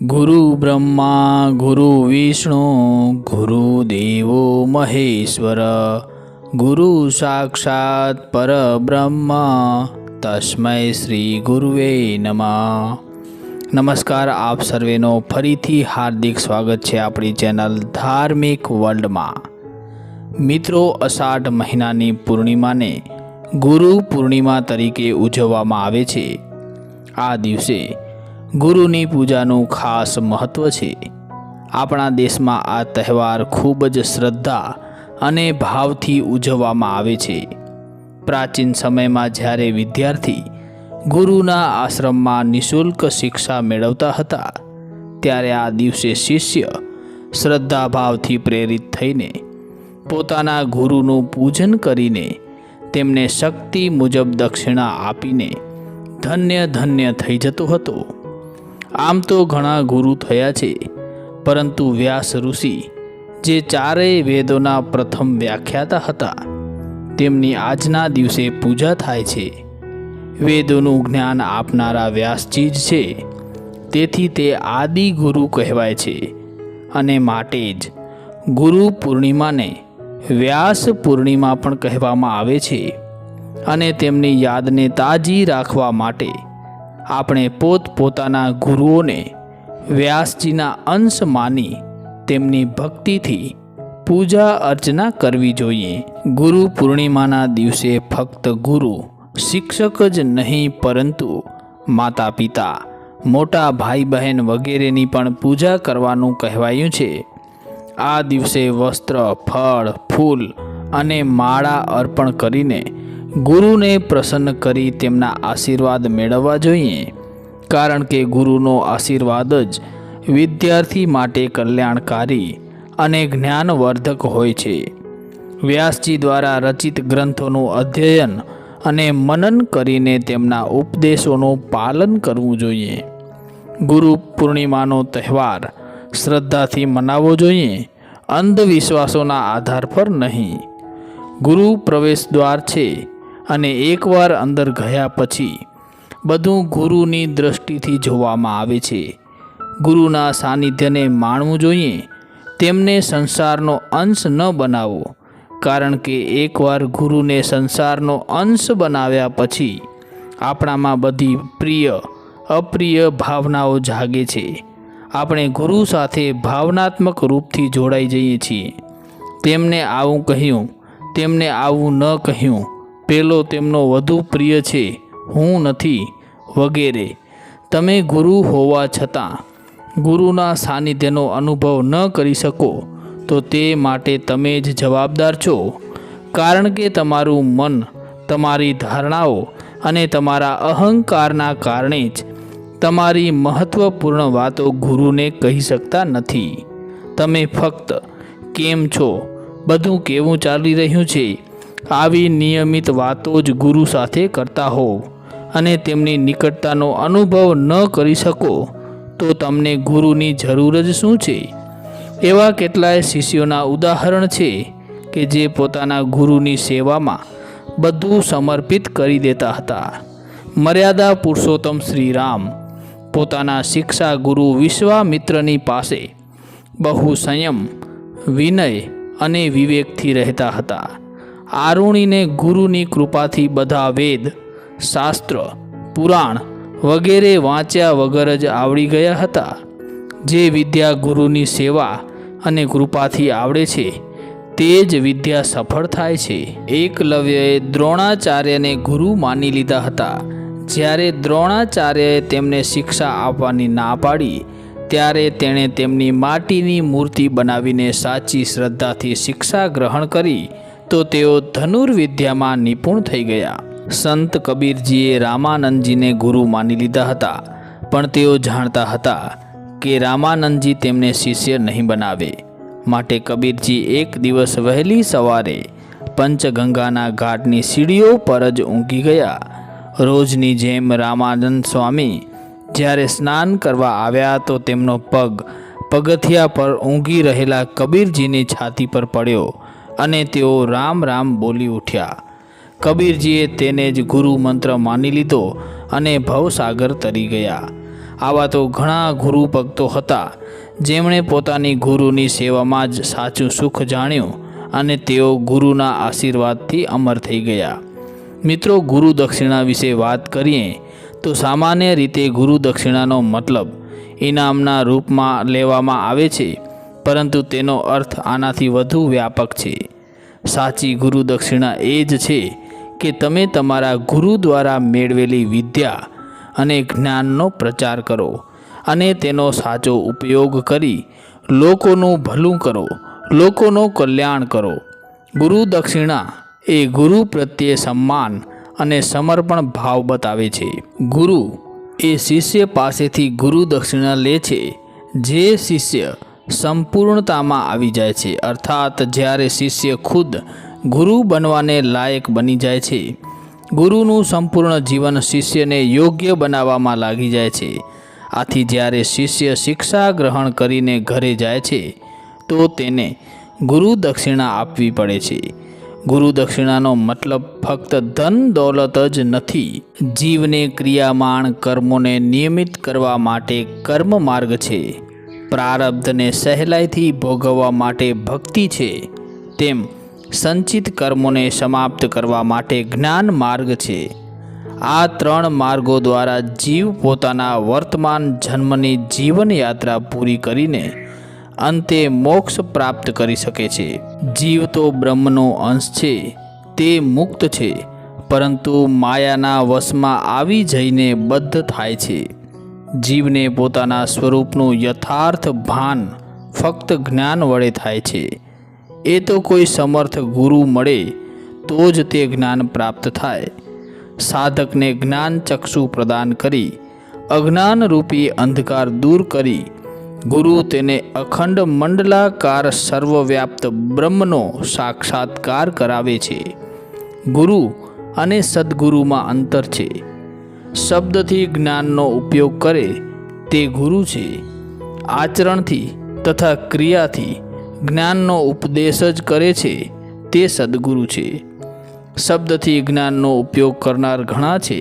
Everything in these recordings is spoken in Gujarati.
गुरु ब्रह्मा गुरु विष्णु गुरुदेवो महेश्वर गुरु साक्षात् परब्रह्म तस्मै श्री गुरुवे नमः। नमस्कार, आप सर्वेनो फरीथी हार्दिक स्वागत है अपनी चैनल धार्मिक वर्ल्ड में। मित्रों, अषाढ़ महीनानी पूर्णिमा ने गुरु पूर्णिमा तरीके उजववामां आवे छे। आ दिवसे गुरुनी पूजानुं खास महत्व छे। आपणा देशमां आ तहेवार खूब ज श्रद्धा अने भावथी उजववामां आवे छे। प्राचीन समयमां ज्यारे विद्यार्थी गुरुना आश्रममां निःशुल्क शिक्षा मेळवता हता, त्यारे आ दिवसे शिष्य श्रद्धा भावथी प्रेरित थईने पोताना गुरुनुं पूजन करीने तेमने शक्ति मुजब दक्षिणा आपीने धन्य धन्य थई जतो हतो। आम तो घणा गुरु थया छे, परंतु व्यास ऋषि जे चारेय वेदोना प्रथम व्याख्याता हता तेमनी आजना दिवसे पूजा थाय छे। वेदोनुं ज्ञान आपनारा व्यासजी ज छे, तेथी ते आदि गुरु कहेवाय छे अने माटे ज गुरु पूर्णिमा ने व्यास पूर्णिमा पण कहेवामां आवे छे। अने तेमनी यादने ताजी राखवा माटे આપણે પોતપોતાના ગુરુઓને વ્યાસજીના અંશ માની તેમની ભક્તિથી પૂજા અર્ચના કરવી જોઈએ। ગુરુ પૂર્ણિમાના દિવસે ફક્ત ગુરુ શિક્ષક જ નહીં, પરંતુ માતા પિતા, મોટા ભાઈ બહેન વગેરેની પણ પૂજા કરવાનું કહેવાયું છે। આ દિવસે વસ્ત્ર, ફળ, ફૂલ અને માળા અર્પણ કરીને गुरुने प्रसन्न करी तेमना आशीर्वाद मेळववा जोईए, कारण के गुरुनो आशीर्वाद ज विद्यार्थी माटे कल्याणकारी अने ज्ञानवर्धक होय छे। व्यासजी द्वारा रचित ग्रंथोनुं अध्ययन अने मनन करीने तेमना उपदेशोनुं पालन करवुं जोईए। गुरु पूर्णिमानो तहेवार श्रद्धाथी मनाववो जोईए, अंधविश्वासोना आधार पर नहीं। गुरु प्रवेश द्वार छे અને એકવાર અંદર ગયા પછી બધું ગુરુની દૃષ્ટિથી જોવામાં આવે છે। ગુરુના સાનિધ્યને માણવું જોઈએ, તેમને સંસારનો અંશ ન બનાવો, કારણ કે એકવાર ગુરુને સંસારનો અંશ બનાવ્યા પછી આપણામાં બધી પ્રિય અપ્રિય ભાવનાઓ જાગે છે। આપણે ગુરુ સાથે ભાવનાત્મક રૂપથી જોડાઈ જઈએ છીએ। તેમને આવું કહ્યું, તેમને આવું ન કહ્યું, પેલો તેમનો વધુ પ્રિય છે, હું નથી, વગેરે। તમે ગુરુ હોવા છતાં ગુરુના સાનિધ્યનો અનુભવ ન કરી શકો તો તે માટે તમે જ જવાબદાર છો, કારણ કે તમારું મન, તમારી ધારણાઓ અને તમારા અહંકારના કારણે જ તમારી મહત્વપૂર્ણ વાતો ગુરુને કહી શકતા નથી। તમે ફક્ત કેમ છો, બધું કેવું ચાલી રહ્યું છે, આવી નિયમિત વાતો જ ગુરુ સાથે કરતા હો અને તેમની નિકટતાનો અનુભવ ન કરી શકો તો તમને ગુરુની જરૂર જ શું છે। એવા કેટલાય શિષ્યોના ઉદાહરણ છે કે જે પોતાના ગુરુની સેવામાં બધું સમર્પિત કરી દેતા હતા। મર્યાદા પુરુષોત્તમ શ્રીરામ પોતાના શિક્ષા ગુરુ વિશ્વામિત્રની પાસે બહુ સંયમ, વિનય અને વિવેકથી રહેતા હતા। આરુણીને ગુરુની કૃપાથી બધા વેદ, શાસ્ત્ર, પુરાણ વગેરે વાંચ્યા વગર જ આવડી ગયા હતા। જે વિદ્યા ગુરુની સેવા અને કૃપાથી આવડે છે તે જ વિદ્યા સફળ થાય છે। એકલવ્યએ દ્રોણાચાર્યને ગુરુ માની લીધા હતા। જ્યારે દ્રોણાચાર્યએ તેમને शिक्षा આપવાની ના પાડી, ત્યારે તેણે તેમની માટીની મૂર્તિ બનાવીને સાચી શ્રદ્ધાથી शिक्षा ગ્રહણ કરી तो तेओ धनुर्विद्या में निपुण थई गया। संत कबीरजीए रामानंदजीने गुरु मानी लीधा हता, पण तेओ जाणता हता के रामानंदजी तेमने शिष्य नहीं बनावे। माटे कबीरजी एक दिवस वहेली सवारे पंचगंगाना घाटनी सीढ़ीओ पर ज ऊँघी गया। रोजनी जेम रामानंद स्वामी ज्यारे स्नान करवा आव्या तो तेमनो पग पगथिया पर ऊँघी रहेला कबीरजीनी छाती पर पड्यो અને તેઓ રામ રામ બોલી ઉઠ્યા। કબીરજીએ તેને જ ગુરુ મંત્ર માની લીધો અને ભવસાગર તરી ગયા। આવા તો ઘણા ગુરુ ભક્તો હતા જેમણે પોતાની ગુરુની સેવામાં જ સાચું સુખ જાણ્યું અને તેઓ ગુરુના આશીર્વાદથી અમર થઈ ગયા. મિત્રો, ગુરુ દક્ષિણા વિશે વાત કરીએ તો સામાન્ય રીતે ગુરુ દક્ષિણાનો મતલબ ઇનામના રૂપમાં લેવામાં આવે છે, પરંતુ તેનો અર્થ આનાથી વધુ વ્યાપક છે. સાચી ગુરુ દક્ષિણા એ જ છે કે તમે તમારા ગુરુ દ્વારા મેળવેલી વિદ્યા અને જ્ઞાનનો પ્રચાર કરો અને તેનો સાચો ઉપયોગ કરી લોકોનું ભલું કરો, લોકોનું કલ્યાણ કરો. ગુરુ દક્ષિણા એ ગુરુ પ્રત્યે સન્માન અને સમર્પણ ભાવ બતાવે છે. ગુરુ એ શિષ્ય પાસેથી ગુરુ દક્ષિણા લે છે જે શિષ્ય સંપૂર્ણતામાં આવી જાય છે, અર્થાત જ્યારે શિષ્ય ખુદ ગુરુ બનવાને લાયક બની જાય છે. ગુરુનું સંપૂર્ણ જીવન શિષ્યને યોગ્ય બનાવવામાં લાગી જાય છે. આથી જ્યારે શિષ્ય શિક્ષા ગ્રહણ કરીને ઘરે જાય છે તો તેને ગુરુ દક્ષિણા આપવી પડે છે. ગુરુ દક્ષિણાનો મતલબ ફક્ત ધન દોલત જ નથી. જીવને ક્રિયામાણ કર્મોને નિયમિત કરવા માટે કર્મ માર્ગ છે. પ્રારબ્ધને સહેલાઈથી ભોગવવા માટે ભક્તિ છે. તેમ સંચિત કર્મોને સમાપ્ત કરવા માટે જ્ઞાન માર્ગ છે. આ ત્રણ માર્ગો દ્વારા જીવ પોતાના વર્તમાન જન્મની જીવનયાત્રા પૂરી કરીને અંતે મોક્ષ પ્રાપ્ત કરી શકે છે. જીવ તો બ્રહ્મનો અંશ છે, તે મુક્ત છે, પરંતુ માયાના વશમાં આવી જઈને બદ્ધ થાય છે. જીવને પોતાના સ્વરૂપનું યથાર્થ ભાન ફક્ત જ્ઞાન વડે થાય છે. એ તો કોઈ સમર્થ ગુરુ મળે તો જ તે જ્ઞાન પ્રાપ્ત થાય. સાધકને જ્ઞાન ચક્ષુ પ્રદાન કરી અજ્ઞાનરૂપી અંધકાર દૂર કરી ગુરુ તેને અખંડ મંડલાકાર સર્વવ્યાપ્ત બ્રહ્મનો સાક્ષાત્કાર કરાવે છે. ગુરુ અને સદ્ગુરુમાં અંતર છે. શબ્દથી જ્ઞાનનો ઉપયોગ કરે તે ગુરુ છે. આચરણથી તથા ક્રિયાથી જ્ઞાનનો ઉપદેશ જ કરે છે તે સદ્ગુરુ છે. શબ્દથી જ્ઞાનનો ઉપયોગ કરનાર ઘણા છે,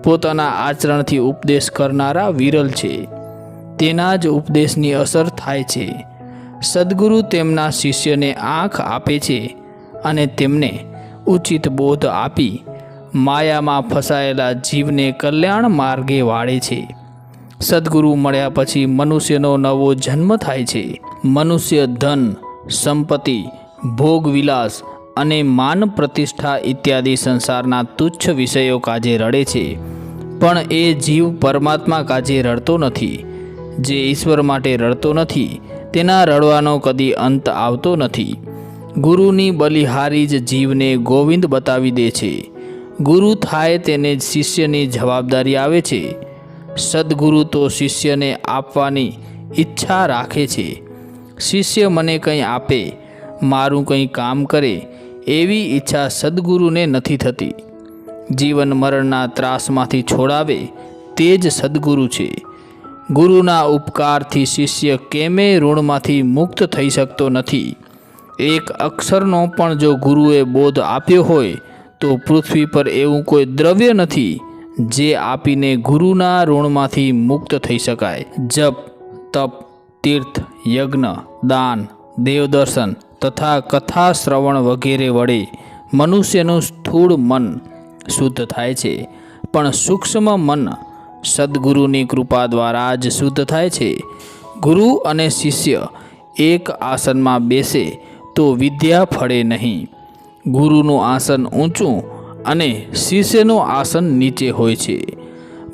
પોતાના આચરણથી ઉપદેશ કરનારા વિરલ છે. તેના જ ઉપદેશની અસર થાય છે. સદ્ગુરુ તેમના શિષ્યને આંખ આપે છે અને તેમને ઉચિત બોધ આપી માયામાં ફસાયેલા જીવને કલ્યાણ માર્ગે વાળે છે. સદ્ગુરુ મળ્યા પછી મનુષ્યનો નવો જન્મ થાય છે. મનુષ્ય ધન, સંપત્તિ, ભોગવિલાસ અને માન પ્રતિષ્ઠા ઇત્યાદિ સંસારના તુચ્છ વિષયો કાજે રડે છે, પણ એ જીવ પરમાત્મા કાજે રડતો નથી. જે ઈશ્વર માટે રડતો નથી તેના રડવાનો કદી અંત આવતો નથી. ગુરુની બલિહારી જ જીવને ગોવિંદ બતાવી દે છે. ગુરુ થાય તેને જ શિષ્યની જવાબદારી આવે છે. સદ્ગુરુ તો શિષ્યને આપવાની ઈચ્છા રાખે છે. શિષ્ય મને કંઈ આપે, મારું કંઈ કામ કરે એવી ઈચ્છા સદ્ગુરુને નથી થતી. જીવન મરણના ત્રાસમાંથી છોડાવે તે જ સદ્ગુરુ છે. ગુરુના ઉપકારથી શિષ્ય કેમે ઋણમાંથી મુક્ત થઈ શકતો નથી. એક અક્ષરનો પણ જો ગુરુએ બોધ આપ્યો હોય તો પૃથ્વી પર એવું કોઈ દ્રવ્ય નથી જે આપીને ગુરુના ઋણમાંથી મુક્ત થઈ શકાય. જપ, તપ, તીર્થ, યજ્ઞ, દાન, દેવદર્શન તથા કથા શ્રવણ વગેરે વડે મનુષ્યનું સ્થૂળ મન શુદ્ધ થાય છે, પણ સૂક્ષ્મ મન સદ્ગુરુની કૃપા દ્વારા જ શુદ્ધ થાય છે. ગુરુ અને શિષ્ય એક આસનમાં બેસે તો વિદ્યા ફળે નહીં. ગુરુનું આસન ઊંચું અને શિષ્યનું આસન નીચે હોય છે.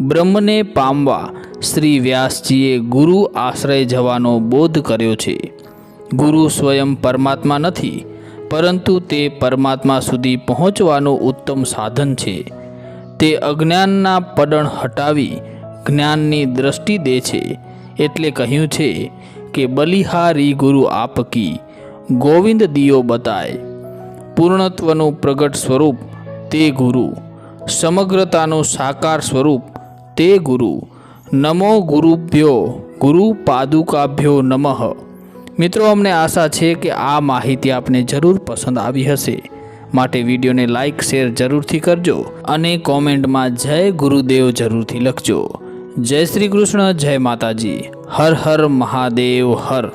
બ્રહ્મને પામવા શ્રી વ્યાસજીએ ગુરુ આશ્રય જવાનો બોધ કર્યો છે. ગુરુ સ્વયં પરમાત્મા નથી, પરંતુ તે પરમાત્મા સુધી પહોંચવાનું ઉત્તમ સાધન છે. તે અજ્ઞાનના પડણ હટાવી જ્ઞાનની દ્રષ્ટિ દે છે. એટલે કહ્યું છે કે બલિહારી ગુરુ આપકી, ગોવિંદ દિયો બતાય. પૂર્ણત્વનું પ્રગટ સ્વરૂપ તે ગુરુ, સમગ્રતાનું સાકાર સ્વરૂપ તે ગુરુ. નમો ગુરુભ્યો ગુરુ પાદુકાભ્યો નમઃ. મિત્રો, અમને આશા છે કે આ માહિતી આપને જરૂર પસંદ આવી હશે. માટે વિડીયોને લાઈક, શેર જરૂરથી કરજો અને કોમેન્ટમાં જય ગુરુદેવ જરૂરથી લખજો. જય શ્રી કૃષ્ણ, જય માતાજી, હર હર મહાદેવ હર.